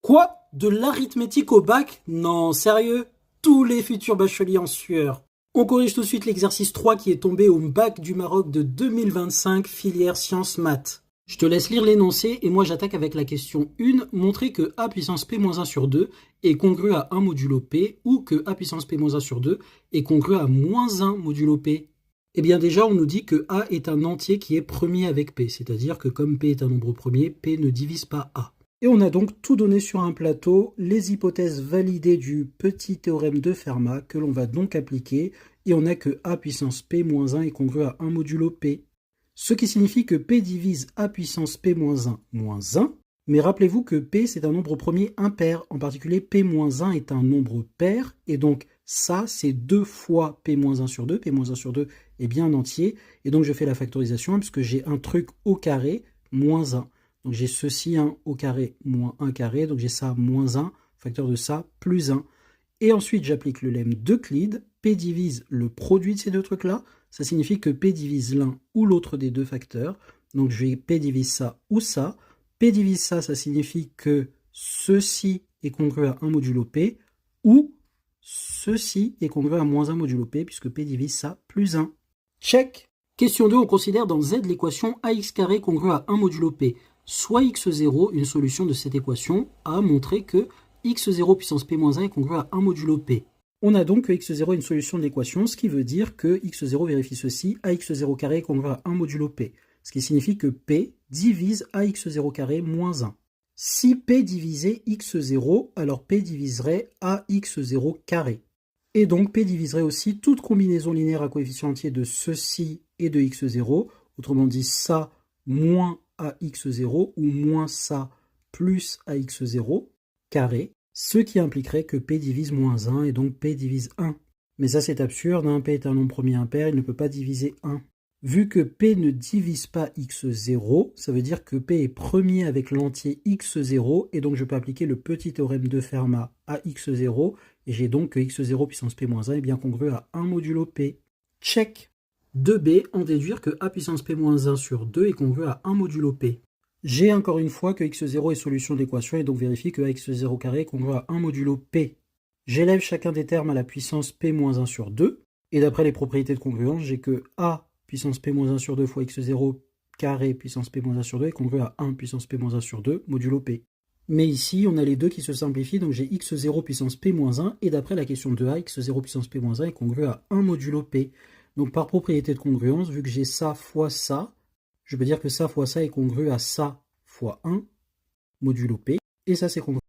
Quoi? De l'arithmétique au bac? Non, sérieux? Tous les futurs bacheliers en sueur. On corrige tout de suite l'exercice 3 qui est tombé au bac du Maroc de 2025, filière sciences maths. Je te laisse lire l'énoncé et moi j'attaque avec la question 1, montrer que a puissance p-1 sur 2 est congru à 1 modulo p ou que a puissance p-1 sur 2 est congru à moins 1 modulo p. Eh bien déjà on nous dit que a est un entier qui est premier avec p, c'est-à-dire que comme p est un nombre premier, p ne divise pas a. Et on a donc tout donné sur un plateau, les hypothèses validées du petit théorème de Fermat que l'on va donc appliquer, et on a que a puissance p moins 1 est congru à 1 modulo p. Ce qui signifie que p divise a puissance p moins 1 moins 1, mais rappelez-vous que p c'est un nombre premier impair, en particulier p moins 1 est un nombre pair, et donc ça c'est 2 fois p moins 1 sur 2, p moins 1 sur 2 est bien entier, et donc je fais la factorisation puisque j'ai un truc au carré moins 1. Donc j'ai ceci 1 au carré moins 1 carré, donc j'ai ça moins 1, facteur de ça plus 1. Et ensuite j'applique le lemme d'Euclide, p divise le produit de ces deux trucs-là, ça signifie que p divise l'un ou l'autre des deux facteurs, donc je vais p divise ça ou ça. P divise ça, ça signifie que ceci est congru à 1 modulo p, ou ceci est congru à moins 1 modulo p, puisque p divise ça plus 1. Check. Question 2, on considère dans Z l'équation ax carré congru à 1 modulo p. Soit x0, une solution de cette équation, a montré que x0 puissance p-1 est congru à 1 modulo p. On a donc que x0 est une solution de l'équation, ce qui veut dire que x0 vérifie ceci, ax0 carré est congru à 1 modulo p. Ce qui signifie que p divise ax0 carré moins 1. Si p divisait x0, alors p diviserait ax0 carré. Et donc p diviserait aussi toute combinaison linéaire à coefficient entier de ceci et de x0, autrement dit ça moins ax0 ou moins ça plus ax0 carré, ce qui impliquerait que p divise moins 1 et donc p divise 1. Mais ça c'est absurde, hein, p est un nombre premier impair, il ne peut pas diviser 1. Vu que p ne divise pas x0, ça veut dire que p est premier avec l'entier x0, et donc je peux appliquer le petit théorème de Fermat à x0, et j'ai donc que x0 puissance p-1 est bien congru à 1 modulo p. Check. 2b, en déduire que a puissance p-1 sur 2 est congru à 1 modulo p. J'ai encore une fois que x0 est solution de l'équation et donc vérifie que ax0 carré est congru à 1 modulo p. J'élève chacun des termes à la puissance p-1 sur 2, et d'après les propriétés de congruence, j'ai que a puissance p-1 sur 2 fois x0 carré puissance p-1 sur 2 est congru à 1 puissance p-1 sur 2 modulo p. Mais ici, on a les deux qui se simplifient, donc j'ai x0 puissance p-1, et d'après la question de a, x0 puissance p-1 est congru à 1 modulo p. Donc par propriété de congruence, vu que j'ai ça fois ça, je peux dire que ça fois ça est congru à ça fois 1 modulo p, et ça c'est congru.